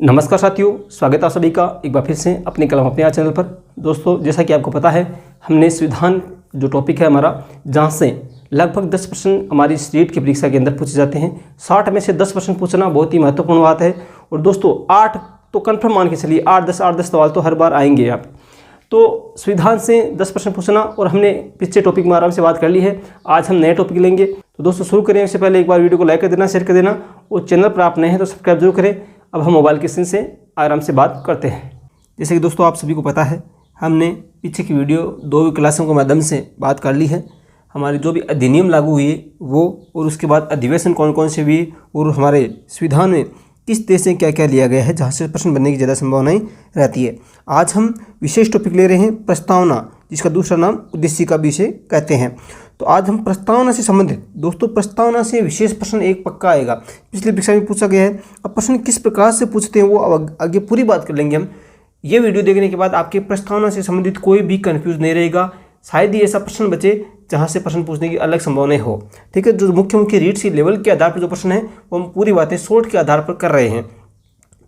नमस्कार साथियों, स्वागत है आप सभी का एक बार फिर से अपने कलम अपने यहाँ चैनल पर। दोस्तों, जैसा कि आपको पता है, हमने संविधान जो टॉपिक है हमारा, जहाँ से लगभग 10% हमारी स्टेट की परीक्षा के अंदर पूछे जाते हैं। 60 में से 10% पूछना बहुत ही महत्वपूर्ण बात है। और दोस्तों 8 तो कन्फर्म मान के चलिए, 8-10 सवाल तो हर बार आएंगे आप। तो संविधान से 10% पूछना, और हमने पिछले टॉपिक में आराम से बात कर ली है। आज हम नए टॉपिक लेंगे। तो दोस्तों शुरू करें उससे पहले एक बार वीडियो को लाइक कर देना, शेयर कर देना, और चैनल पर आप नए हैं तो सब्सक्राइब जरूर करें। अब हम मोबाइल के स्क्रीन से आराम से बात करते हैं। जैसे कि दोस्तों आप सभी को पता है, हमने पीछे की वीडियो 2 क्लासों के माध्यम से बात कर ली है। हमारी जो भी अधिनियम लागू हुए वो, और उसके बाद अधिवेशन कौन कौन से हुए, और हमारे संविधान में किस देश से क्या क्या लिया गया है, जहाँ से प्रश्न बनने की ज़्यादा संभावनाएं रहती है। आज हम विशेष टॉपिक ले रहे हैं प्रस्तावना, जिसका दूसरा नाम उद्देशिका भी इसे कहते हैं। तो आज हम प्रस्तावना से संबंधित, दोस्तों प्रस्तावना से विशेष प्रश्न एक पक्का आएगा, पिछली परीक्षा में पूछा गया है। अब प्रश्न किस प्रकार से पूछते हैं वो आगे पूरी बात कर लेंगे हम। ये वीडियो देखने के बाद आपके प्रस्तावना से संबंधित कोई भी कन्फ्यूज नहीं रहेगा। शायद ही ऐसा प्रश्न बचे जहाँ से प्रश्न पूछने की अलग संभावनाएं हो। ठीक है, जो मुख्य रीड्स की लेवल के आधार पर जो प्रश्न है वो हम पूरी बातें शॉर्ट के आधार पर कर रहे हैं।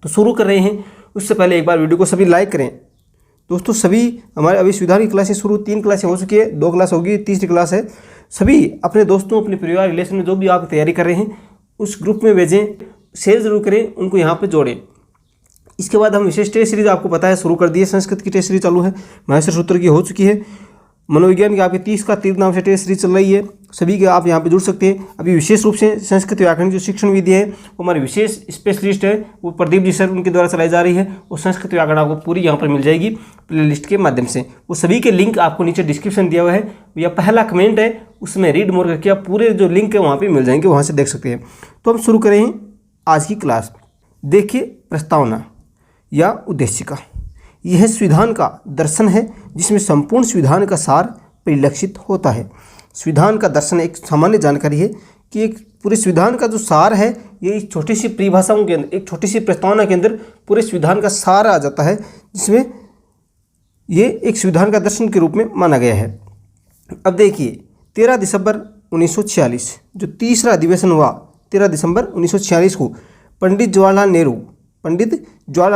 तो शुरू कर रहे हैं, उससे पहले एक बार वीडियो को सभी लाइक करें। दोस्तों सभी हमारे अभी संविधान की क्लासें शुरू 3 क्लासें हो चुकी है, 2 क्लास होगी, तीसरी क्लास है। सभी अपने दोस्तों, अपने परिवार, रिलेशन में जो भी आप तैयारी कर रहे हैं उस ग्रुप में भेजें, शेयर जरूर करें, उनको यहाँ पे जोड़ें। इसके बाद हम विशेष टेस्ट सीरीज आपको पता है शुरू कर दी है। संस्कृत की टेस्ट सीरीज चालू है, महेश्वर सूत्र की हो चुकी है। मनोविज्ञान की आपके 30 का तीर्थ नाम से टेस्ट सीरीज चल रही है। सभी के आप यहाँ पे जुड़ सकते हैं। अभी विशेष रूप से संस्कृत व्याकरण की जो शिक्षण विधि है वो हमारे विशेष स्पेशलिस्ट है, वो प्रदीप जी सर, उनके द्वारा चलाई जा रही है। और संस्कृत व्याकरण आपको पूरी यहाँ पर मिल जाएगी प्लेलिस्ट के माध्यम से। वो सभी के लिंक आपको नीचे डिस्क्रिप्शन दिया हुआ है, या पहला कमेंट है उसमें रीड मोर करके आप पूरे जो लिंक है वहाँ पर मिल जाएंगे, वहाँ से देख सकते हैं। तो हम शुरू करें आज की क्लास। देखिए, प्रस्तावना या उद्देशिका यह संविधान का दर्शन है, जिसमें संपूर्ण संविधान का सार परिलक्षित होता है। संविधान का दर्शन एक सामान्य जानकारी है कि एक पूरे संविधान का जो सार है, ये एक छोटी सी परिभाषाओं के अंदर, एक छोटी सी प्रस्तावना के अंदर पूरे संविधान का सार आ जाता है, जिसमें ये एक संविधान का दर्शन के रूप में माना गया है। अब देखिए, 13 दिसंबर 1946 जो तीसरा अधिवेशन हुआ, 13 दिसंबर 1946 को पंडित जवाहरलाल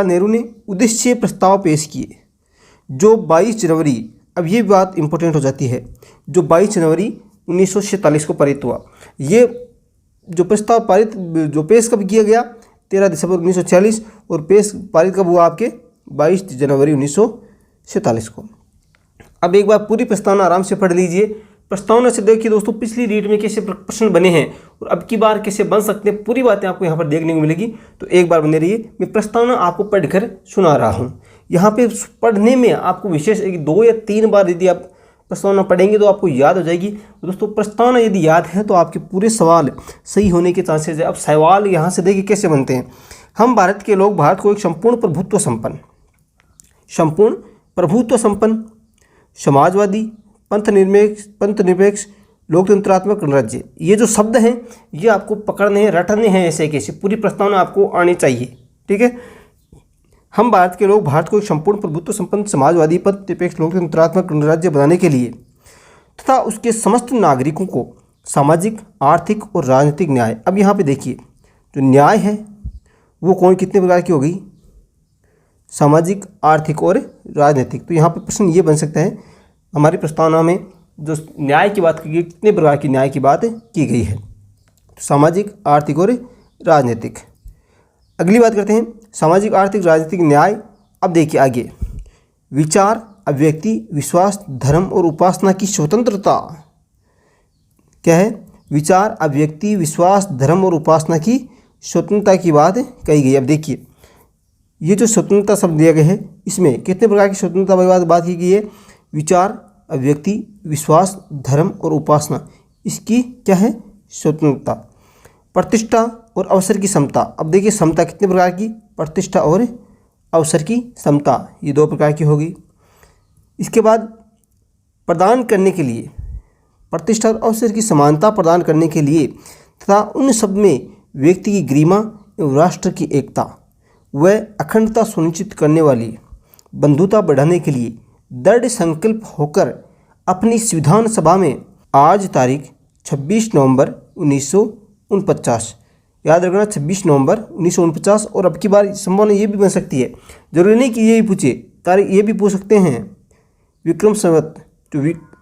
नेहरू ने उद्देश्य प्रस्ताव पेश किए, जो 22 जनवरी, अब ये बात इंपॉर्टेंट हो जाती है, जो 22 जनवरी 1947 को पारित हुआ। ये जो प्रस्ताव पेश कब किया गया, 13 दिसंबर 1946, और पारित कब हुआ आपके 22 जनवरी 1947 को। अब एक बार पूरी प्रस्तावना आराम से पढ़ लीजिए। प्रस्तावना से देखिए दोस्तों, पिछली रीड में कैसे प्रश्न बने हैं और अब की बार कैसे बन सकते हैं, पूरी बातें आपको यहाँ पर देखने को मिलेगी। तो एक बार बने रहिए, मैं प्रस्तावना आपको पढ़कर सुना रहा हूँ। यहाँ पे पढ़ने में आपको विशेष 2 या 3 बार यदि आप प्रस्तावना पढ़ेंगे तो आपको याद हो जाएगी। तो दोस्तों प्रस्तावना यदि याद है तो आपके पूरे सवाल सही होने के चांसेस है। अब सवाल यहाँ से देखिए कैसे बनते हैं। हम भारत के लोग भारत को एक संपूर्ण प्रभुत्व संपन्न समाजवादी पंथनिरपेक्ष लोकतंत्रात्मक गणराज्य, ये जो शब्द हैं ये आपको पकड़ने हैं, रटने हैं, ऐसे कैसे पूरी प्रस्तावना आपको आनी चाहिए। ठीक है, हम भारत के लोग भारत को एक संपूर्ण प्रभुत्व संपन्न समाजवादी पंथनिरपेक्ष लोकतंत्रात्मक गणराज्य बनाने के लिए तथा उसके समस्त नागरिकों को सामाजिक, आर्थिक और राजनीतिक न्याय। अब यहाँ पे देखिए, जो न्याय है वो कितने प्रकार की हो गई, सामाजिक, आर्थिक और राजनीतिक। तो यहाँ पे प्रश्न ये बन सकता है, हमारी प्रस्तावना में जो न्याय की बात की गई, कितने प्रकार की न्याय की बात की गई है, सामाजिक, आर्थिक और राजनीतिक। अगली बात करते हैं, सामाजिक, आर्थिक, राजनीतिक न्याय। अब देखिए आगे, विचार, अभिव्यक्ति, विश्वास, धर्म और उपासना की स्वतंत्रता। क्या है, विचार, अभिव्यक्ति, विश्वास, धर्म और उपासना की स्वतंत्रता की बात कही गई। अब देखिए, ये जो स्वतंत्रता शब्द दिया गया है, इसमें कितने प्रकार की स्वतंत्रता की बात की गई है, विचार, अभिव्यक्ति, विश्वास, धर्म और उपासना, इसकी क्या है, स्वतंत्रता। प्रतिष्ठा और अवसर की समता। अब देखिए, समता कितने प्रकार की, प्रतिष्ठा और अवसर की समता, ये 2 प्रकार की होगी। इसके बाद प्रदान करने के लिए, प्रतिष्ठा और अवसर की समानता प्रदान करने के लिए तथा उन सब में व्यक्ति की गरिमा एवं राष्ट्र की एकता व अखंडता सुनिश्चित करने वाली बंधुता बढ़ाने के लिए दृढ़ संकल्प होकर अपनी संविधान सभा में आज तारीख 26 नवंबर 1949 याद रखना 26 नवंबर 1949। और अब की बार संभावना ये भी बन सकती है, जरूरी नहीं कि ये भी पूछे, तारीख ये भी पूछ सकते हैं, विक्रम संवत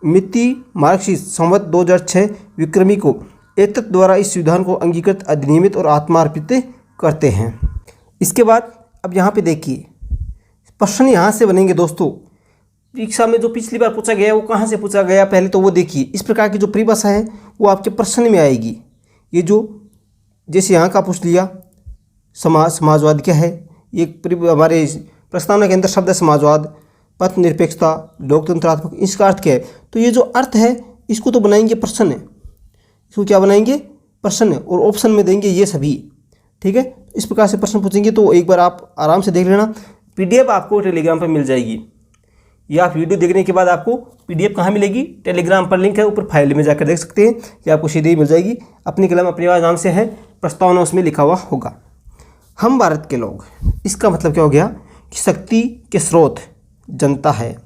मिति मार्क्सिस्ट संवत 2006 विक्रमी को एतत् द्वारा इस संविधान को अंगीकृत, अधिनियमित और आत्मार्पित करते हैं। इसके बाद अब यहाँ पे देखिए प्रश्न यहाँ से बनेंगे दोस्तों। परीक्षा में जो पिछली बार पूछा गया वो कहाँ से पूछा गया पहले तो वो देखिए। इस प्रकार की जो परिभाषा है वो आपके प्रश्न में आएगी। ये जो जैसे यहाँ का पूछ लिया समाजवाद क्या है, ये हमारे प्रस्तावना के अंदर शब्द है समाजवाद, पथ निरपेक्षता, लोकतंत्रात्मक, इसका अर्थ क्या है। तो ये जो अर्थ है इसको तो बनाएंगे प्रश्न, इसको क्या बनाएंगे प्रश्न, और ऑप्शन में देंगे ये सभी। ठीक है, इस प्रकार से प्रश्न पूछेंगे। तो एक बार आप आराम से देख लेना, PDF आपको टेलीग्राम पर मिल जाएगी। या आप वीडियो देखने के बाद आपको PDF कहाँ मिलेगी, टेलीग्राम पर लिंक है, ऊपर फाइल में जाकर देख सकते हैं, या आपको सीधे ही मिल जाएगी। अपनी कलम अपनी आवाज़ नाम से है, प्रस्तावना उसमें लिखा हुआ होगा। हम भारत के लोग, इसका मतलब क्या हो गया कि शक्ति के स्रोत जनता है।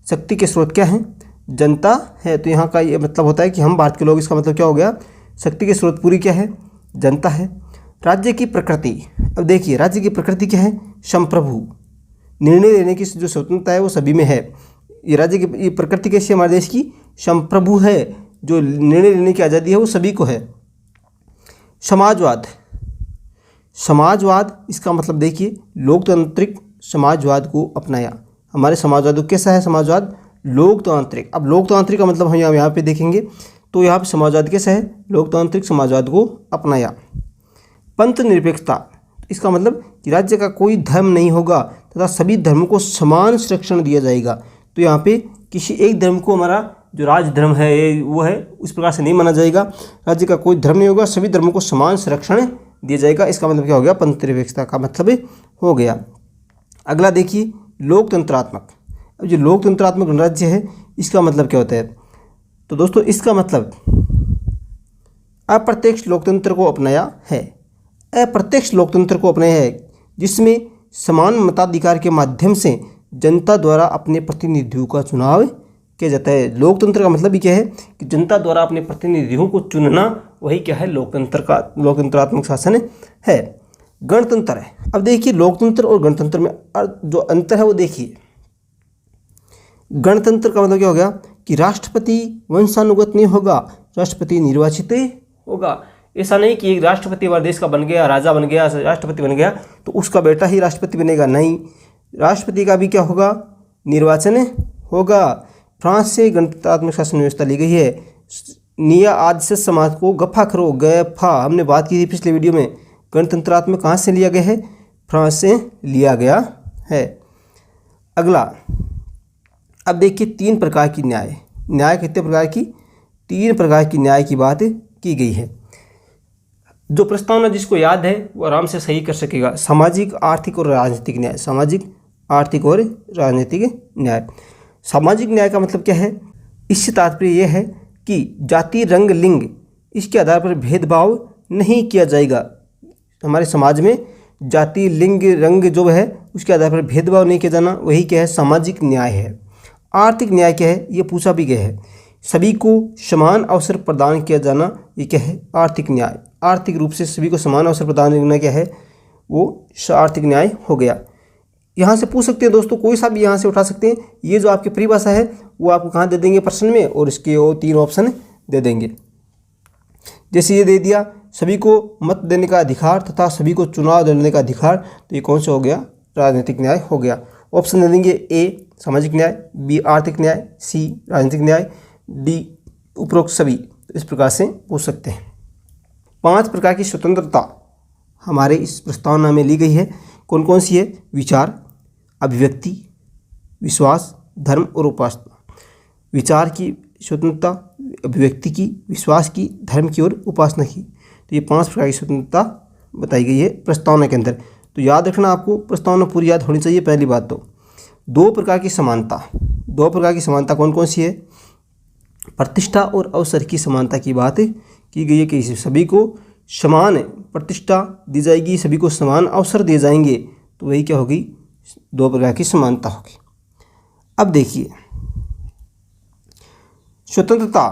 शक्ति के स्रोत क्या है, जनता है। तो यहाँ का ये मतलब होता है कि हम भारत के लोग, इसका मतलब क्या हो गया, शक्ति के स्रोत पूरी क्या है, जनता है। राज्य की प्रकृति, अब देखिए राज्य की प्रकृति क्या है, संप्रभु, निर्णय लेने की जो स्वतंत्रता है वो सभी में है। ये राज्य की ये प्रकृति कैसी हमारे देश की, संप्रभु है, जो निर्णय लेने की आज़ादी है वो सभी को है। समाजवाद, समाजवाद इसका मतलब देखिए लोकतांत्रिक समाजवाद को अपनाया। हमारे समाजवाद कैसा है, समाजवाद लोकतांत्रिक। अब लोकतांत्रिक का मतलब हम यहाँ पे देखेंगे तो यहाँ पे समाजवाद कैसा है, लोकतांत्रिक समाजवाद को अपनाया। पंथ निरपेक्षता, इसका मतलब कि राज्य का कोई धर्म नहीं होगा तथा सभी धर्मों को समान संरक्षण दिया जाएगा। तो यहाँ पे किसी एक धर्म को हमारा जो राज धर्म है वो है उस प्रकार से नहीं माना जाएगा। राज्य का कोई धर्म नहीं होगा, सभी धर्मों को समान संरक्षण दिया जाएगा। इसका मतलब क्या हो गया, पंथ निरपेक्षता का मतलब हो गया। अगला देखिए लोकतंत्रात्मक। अब जो लोकतंत्रात्मक गणराज्य है इसका मतलब क्या होता है, तो दोस्तों इसका मतलब अप्रत्यक्ष लोकतंत्र को अपनाया है। अप्रत्यक्ष लोकतंत्र को अपनाया है जिसमें समान मताधिकार के माध्यम से जनता द्वारा अपने प्रतिनिधियों का चुनाव किया जाता है। लोकतंत्र का मतलब ही क्या है कि जनता द्वारा अपने प्रतिनिधियों को चुनना, वही क्या है लोकतंत्र का, लोकतंत्रात्मक शासन है। गणतंत्र है, अब देखिए लोकतंत्र और गणतंत्र में जो अंतर है वो देखिए। गणतंत्र का मतलब क्या हो गया कि राष्ट्रपति वंशानुगत नहीं होगा, राष्ट्रपति निर्वाचित होगा। ऐसा नहीं कि एक राष्ट्रपति हमारे देश का बन गया, राजा बन गया, राष्ट्रपति बन गया तो उसका बेटा ही राष्ट्रपति बनेगा, नहीं, राष्ट्रपति का भी क्या होगा, निर्वाचन होगा। फ्रांस से गणतंत्रात्मक शासन व्यवस्था ली गई है। निया आदि से समाज को गफा करो, गफा हमने बात की थी पिछले वीडियो में। गणतंत्रात्मक कहाँ से लिया गया है, फ्रांस से लिया गया है। अगला अब देखिए 3 प्रकार की न्याय। न्याय कितने प्रकार की, 3 प्रकार की न्याय की बात की गई है। जो प्रस्तावना जिसको याद है वो आराम से सही कर सकेगा। सामाजिक, आर्थिक और राजनीतिक न्याय। सामाजिक, आर्थिक और राजनीतिक न्याय। सामाजिक न्याय का मतलब क्या है, इससे तात्पर्य यह है कि जाति, रंग, लिंग इसके आधार पर भेदभाव नहीं किया जाएगा। हमारे समाज में जाति, लिंग, रंग जो है उसके आधार पर भेदभाव नहीं किया जाना, वही क्या है सामाजिक न्याय है। आर्थिक न्याय क्या है, ये पूछा भी गया है। सभी को समान अवसर प्रदान किया जाना, ये क्या है आर्थिक न्याय। आर्थिक रूप से सभी को समान अवसर प्रदान करना क्या है, वो आर्थिक न्याय हो गया। यहाँ से पूछ सकते हैं दोस्तों, कोई सा भी यहाँ से उठा सकते हैं। ये जो आपकी परिभाषा है वो आपको कहाँ दे देंगे प्रश्न में, और इसके वो 3 ऑप्शन दे देंगे। जैसे ये दे दिया सभी को मत देने का अधिकार तथा सभी को चुनाव लड़ने का अधिकार, तो ये कौन सा हो गया, राजनीतिक न्याय हो गया। ऑप्शन दे देंगे ए सामाजिक न्याय, बी आर्थिक न्याय, सी राजनीतिक न्याय, डी उपरोक्त सभी। तो इस प्रकार से पूछ सकते हैं। 5 प्रकार की स्वतंत्रता हमारे इस प्रस्तावना में ली गई है। कौन कौन सी है, विचार, अभिव्यक्ति, विश्वास, धर्म और उपासना। विचार की स्वतंत्रता, अभिव्यक्ति की, विश्वास की, धर्म की और उपासना की। तो ये 5 प्रकार की स्वतंत्रता बताई गई है प्रस्तावना के अंदर। तो याद रखना, आपको प्रस्तावना पूरी याद होनी चाहिए। पहली बात तो 2 प्रकार की समानता। 2 प्रकार की समानता कौन कौन सी है, प्रतिष्ठा और अवसर की समानता की बात की गई है कि सभी को समान प्रतिष्ठा दी जाएगी, सभी को समान अवसर दिए जाएंगे, तो वही क्या होगी, 2 प्रकार की समानता होगी। अब देखिए स्वतंत्रता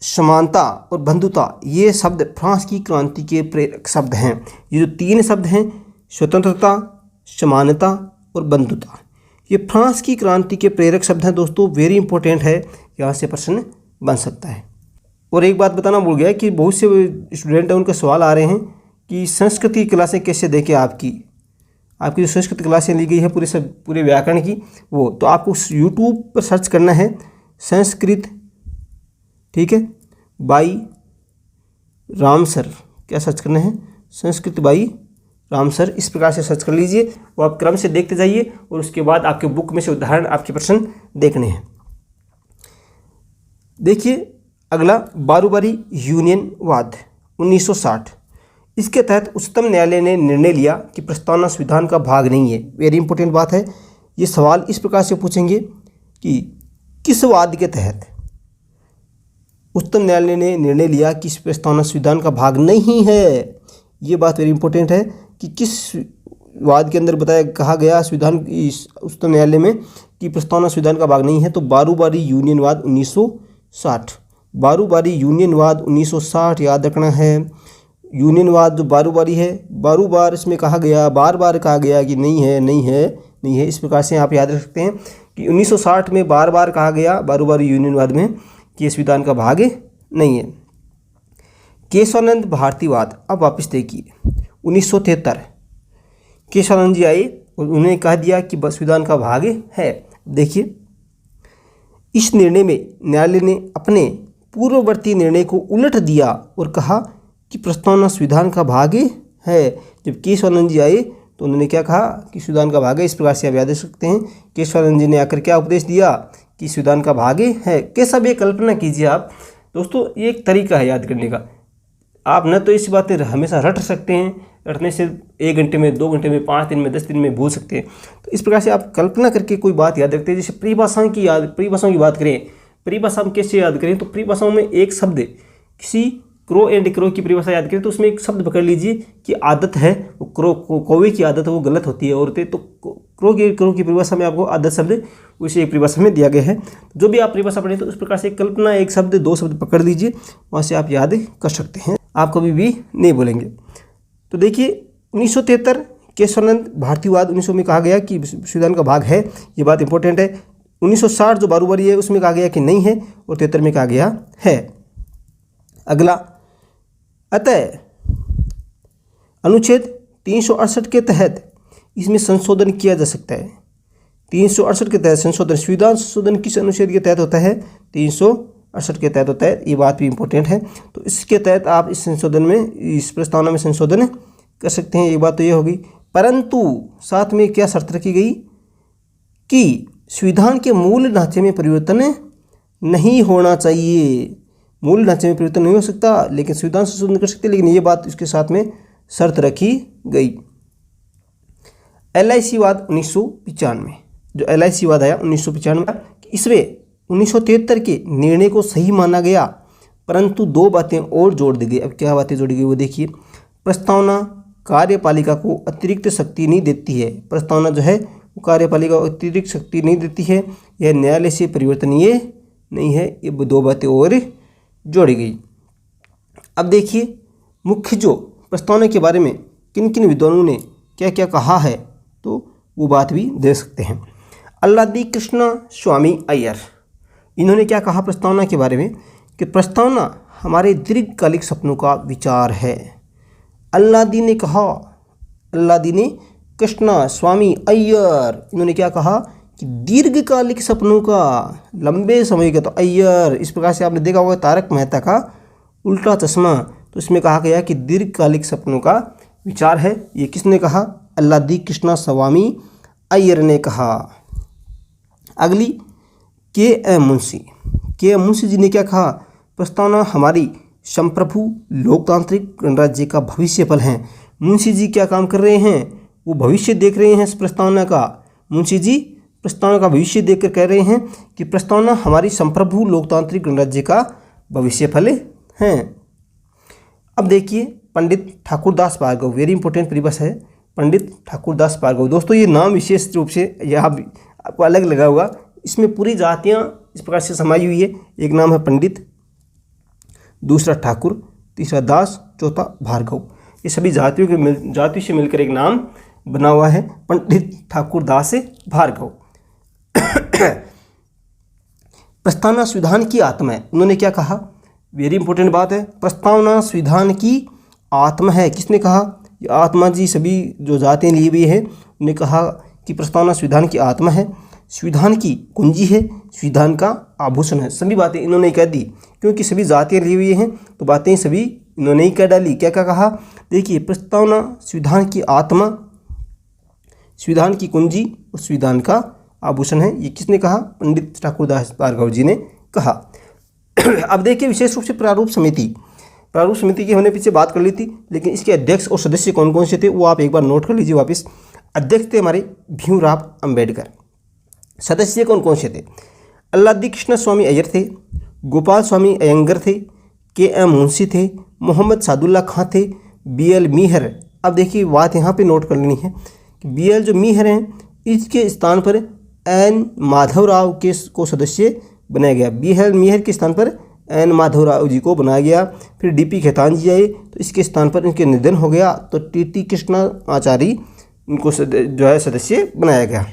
समानता और बंधुता, ये शब्द फ्रांस की क्रांति के प्रेरक शब्द हैं। ये जो तीन शब्द हैं, स्वतंत्रता, समानता और बंधुता, ये फ्रांस की क्रांति के प्रेरक शब्द हैं दोस्तों। वेरी इंपॉर्टेंट है, यहाँ से प्रश्न बन सकता है। और एक बात बताना भूल गया कि बहुत से स्टूडेंट हैं, उनके सवाल आ रहे हैं कि संस्कृत की क्लासें कैसे देखें। आपकी जो संस्कृत क्लासें ली गई है पूरे व्याकरण की, वो तो आपको यूट्यूब पर सर्च करना है संस्कृत, ठीक है, बाई राम सर। क्या सर्च करना है? Sanskrit by Ram sir. इस प्रकार से सर्च कर लीजिए, वो आप क्रम से देखते जाइए और उसके बाद आपके बुक में से उदाहरण, आपके प्रश्न देखने हैं। देखिए अगला, बारूबारी यूनियनवाद 1960। इसके तहत उच्चतम न्यायालय ने निर्णय लिया कि प्रस्तावना संविधान का भाग नहीं है। वेरी इंपॉर्टेंट बात है। ये सवाल इस प्रकार से पूछेंगे कि किस वाद के तहत उच्चतम न्यायालय ने निर्णय लिया कि इस प्रस्तावना संविधान का भाग नहीं है। ये बात वेरी इंपॉर्टेंट है कि किस वाद के अंदर कहा गया संविधान उच्चतम न्यायालय में कि प्रस्तावना संविधान का भाग नहीं है। तो बारूबारी यूनियनवाद 1960। बारूबारी यूनियनवाद 1960 याद रखना है। यूनियनवाद जो बारूबारी है, बार इसमें कहा गया, बार कहा गया कि नहीं है, नहीं है, नहीं है। इस प्रकार से आप याद रख सकते हैं कि 1960 में बार कहा गया बारूबारी यूनियनवाद में कि संविधान का भाग नहीं है। केशवानंद भारतीवाद, अब वापस देखिए 1973 केशवानंद जी आए और उन्होंने कह दिया कि संविधान का भाग है। देखिए इस निर्णय में न्यायालय ने अपने पूर्ववर्ती निर्णय को उलट दिया और कहा कि प्रस्तावना संविधान का भाग है। जब केशवानंद जी आए तो उन्होंने क्या कहा कि संविधान का भाग है। इस प्रकार से आप याद रख सकते हैं। केशवानंद जी ने आकर क्या उपदेश दिया कि संविधान का भाग है। कैसा भी कल्पना कीजिए आप दोस्तों, ये एक तरीका है याद करने का। आप न तो इस बातें हमेशा रट सकते हैं, रटने से 1 घंटे में, 2 घंटे में, 5 दिन में, 10 दिन में भूल सकते हैं। तो इस प्रकार से आप कल्पना करके कोई बात याद रखते हैं। जैसे परिभाषाओं की बात करें, परिभाषा हम कैसे याद करें? तो परिभाषाओं में एक शब्द, किसी क्रो एंड क्रो की परिभाषा याद करें तो उसमें एक शब्द पकड़ लीजिए कि आदत है, वो कौवे की आदत है, वो गलत होती है औरतें। तो क्रो की परिभाषा में आपको आदत शब्द उसे एक परिभाषा में दिया गया है। जो भी आप परिभाषा पढ़ें तो उस प्रकार से कल्पना, एक शब्द, 2 शब्द पकड़ लीजिए, वहाँ से आप याद कर सकते हैं, आप कभी भी नहीं भूलेंगे। तो देखिए 1973 केशवानंद भारतीवाद 1900 में कहा गया कि संविधान का भाग है। ये बात इंपॉर्टेंट है। 1960 जो बारूबारी है उसमें कहा गया कि नहीं है और 73 में कहा गया है। अगला, अतः अनुच्छेद 368 के तहत इसमें संशोधन किया जा सकता है। 368 के तहत संशोधन, संविधान संशोधन किस अनुच्छेद के तहत होता है? 368 के तहत होता है। ये बात भी इंपॉर्टेंट है। तो इसके तहत आप इस संशोधन में, इस प्रस्तावना में संशोधन कर सकते हैं। एक बात तो ये होगी, परंतु साथ में क्या शर्त रखी गई कि संविधान के मूल ढांचे में परिवर्तन नहीं होना चाहिए। मूल ढांचे में परिवर्तन नहीं हो सकता, लेकिन संविधान संशोधन कर सकते, लेकिन ये बात इसके साथ में शर्त रखी गई। LIC वाद 1995, जो LIC वाद आया 1995, इसमें 1973 के निर्णय को सही माना गया, परंतु 2 बातें और जोड़ दी गई। अब क्या बातें जोड़ी गई वो देखिए। प्रस्तावना कार्यपालिका को अतिरिक्त शक्ति नहीं देती है। प्रस्तावना जो है वो कार्यपालिका को अतिरिक्त शक्ति नहीं देती है। यह न्यायालय से परिवर्तनीय नहीं है। ये 2 बातें और जोड़ी गई। अब देखिए मुख्य जो प्रस्तावना के बारे में किन किन विद्वानों ने क्या क्या कहा है, तो वो बात भी दे सकते हैं। अल्लादी कृष्ण स्वामी अय्यर, इन्होंने क्या कहा प्रस्तावना के बारे में कि प्रस्तावना हमारे दीर्घकालिक सपनों का विचार है। अल्लादी ने कहा, अल्लादी ने कृष्ण स्वामी अय्यर, इन्होंने क्या कहा कि दीर्घकालिक सपनों का, लंबे समय का। तो अय्यर, इस प्रकार से आपने देखा होगा तारक मेहता का उल्टा चश्मा, तो इसमें कहा गया कि दीर्घकालिक सपनों का विचार है। ये किसने कहा? अल्लादी कृष्ण स्वामी अय्यर ने कहा। अगली, KM मुंशी जी ने क्या कहा? प्रस्तावना हमारी संप्रभु लोकतांत्रिक गणराज्य का भविष्य फल है। मुंशी जी क्या काम कर रहे हैं? वो भविष्य देख रहे हैं इस प्रस्तावना का। मुंशी जी प्रस्तावना का भविष्य देखकर कह रहे हैं कि प्रस्तावना हमारी संप्रभु लोकतांत्रिक गणराज्य का भविष्य फल है। अब देखिए पंडित ठाकुरदास भार्गव, वेरी इंपॉर्टेंट परिभाषा है, पंडित ठाकुरदास भार्गव। दोस्तों ये नाम विशेष रूप से यहाँ आपको अलग लगा होगा, इसमें पूरी जातियाँ इस प्रकार से समाई हुई है। एक नाम है पंडित दूसरा ठाकुर, तीसरा दास, चौथा भार्गव। ये सभी जातियों से मिलकर एक नाम बना हुआ है, पंडित ठाकुर दास भार्गव। प्रस्तावना संविधान की आत्मा है। उन्होंने क्या कहा, वेरी इंपॉर्टेंट बात है, प्रस्तावना संविधान की आत्मा है। किसने कहा, ये आत्मा जी सभी जो जातियाँ ली हुई है, उन्होंने कहा कि प्रस्तावना संविधान की आत्मा है, संविधान की कुंजी है, संविधान का आभूषण है। सभी बातें इन्होंने कह दी, क्योंकि सभी जातियाँ ली हुई हैं तो बातें सभी इन्होंने ही कह डाली। क्या क्या कहा, देखिए, प्रस्तावना संविधान की आत्मा, संविधान की कुंजी और संविधान का आभूषण है। ये किसने कहा, पंडित ठाकुर दास भार्गव जी ने कहा। अब देखिए, विशेष रूप से प्रारूप समिति की हमने पीछे बात कर ली थी, लेकिन इसके अध्यक्ष और सदस्य कौन कौन से थे वो आप एक बार नोट कर लीजिए वापस। अध्यक्ष थे हमारे भीमराव अंबेडकर। सदस्य कौन कौन से थे, अल्लादी कृष्ण स्वामी अय्यर थे, गोपाल स्वामी अयंगर थे, के.एम. मुंशी थे, मोहम्मद सादुल्ला खां थे, बी.एल. मीहर। अब देखिए बात यहाँ पे नोट कर लेनी है कि बी.एल. जो मीहर हैं, इसके स्थान पर एन. माधवराव को सदस्य बनाया गया। बी.एल. मीहर के स्थान पर एन. माधवराव जी को बनाया गया। फिर डी.पी. खेतान जी आए तो इसके स्थान पर इनके निधन हो गया तो टी.टी. कृष्णाचारी इनको जो है सदस्य बनाया गया।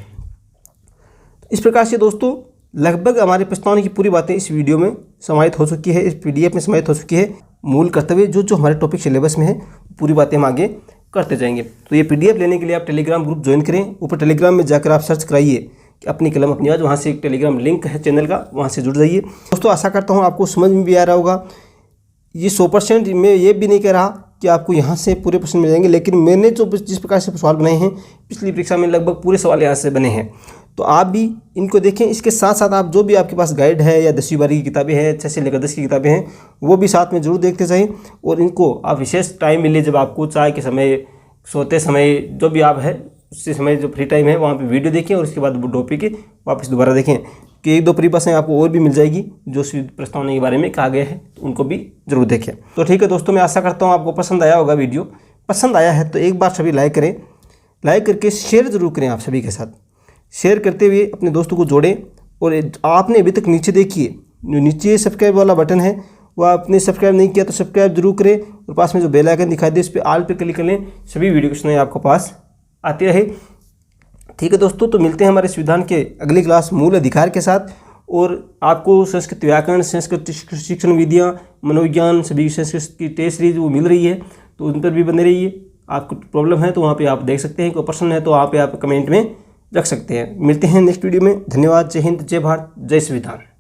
इस प्रकार से दोस्तों लगभग हमारे प्रस्तावना की पूरी बातें इस वीडियो में समाहित हो चुकी है, इस पीडीएफ में समाहित हो चुकी है। मूल कर्तव्य जो हमारे टॉपिक सिलेबस में है पूरी बातें हम आगे करते जाएंगे। तो ये पीडीएफ लेने के लिए आप टेलीग्राम ग्रुप ज्वाइन करें। ऊपर टेलीग्राम में जाकर आप सर्च कराइए कि अपनी कलम अपनी आवाज़, वहाँ से एक टेलीग्राम लिंक है चैनल का, वहाँ से जुड़ जाइए। दोस्तों आशा करता हूँ आपको समझ में भी आ रहा होगा। ये 100% मैं ये भी नहीं कह रहा कि आपको यहाँ से पूरे प्रश्न मिल जाएंगे, लेकिन मैंने जो जिस प्रकार से सवाल बनाए हैं पिछली परीक्षा में लगभग पूरे सवाल यहाँ से बने हैं, तो आप भी इनको देखें। इसके साथ साथ आप जो भी आपके पास गाइड है या 10वीं 12वीं की किताबें हैं, 6 से लेकर 10 की किताबें हैं, वो भी साथ में जरूर देखते जाएं। और इनको आप विशेष टाइम मिले जब आपको चाय के समय, सोते समय, जो भी आप है उससे समय जो फ्री टाइम है वहाँ पे वीडियो देखें और उसके बाद वो टॉपिक वापस दोबारा देखें कि 1-2 परिभाषाएं आपको और भी मिल जाएगी जो प्रस्तावना के बारे में कहा गया है, तो उनको भी जरूर देखें। तो ठीक है दोस्तों, मैं आशा करता हूँ आपको पसंद आया होगा। वीडियो पसंद आया है तो एक बार सभी लाइक करें, लाइक करके शेयर जरूर करें आप सभी के साथ। शेयर करते हुए अपने दोस्तों को जोड़ें। और आपने अभी तक नीचे देखिए, जो नीचे सब्सक्राइब वाला बटन है वो आपने सब्सक्राइब नहीं किया तो सब्सक्राइब जरूर करें, और पास में जो बेल आइकन दिखाई दे उस पर ऑल पे क्लिक कर लें, सभी वीडियो सूचनाएं आपको पास आती रहे। ठीक है दोस्तों, तो मिलते हैं हमारे संविधान के अगली क्लास मूल अधिकार के साथ। और आपको संस्कृत व्याकरण, संस्कृत शिक्षण विधियाँ, मनोविज्ञान, सभी संस्कृत की टेस्ट सीरीज वो मिल रही है, तो उन पर भी बने रहिए। आपको प्रॉब्लम है तो वहाँ पे आप देख सकते हैं, कोई प्रश्न है तो वहाँ पे आप कमेंट में रख सकते हैं। मिलते हैं नेक्स्ट वीडियो में। धन्यवाद। जय हिंद, जय भारत, जय संविधान।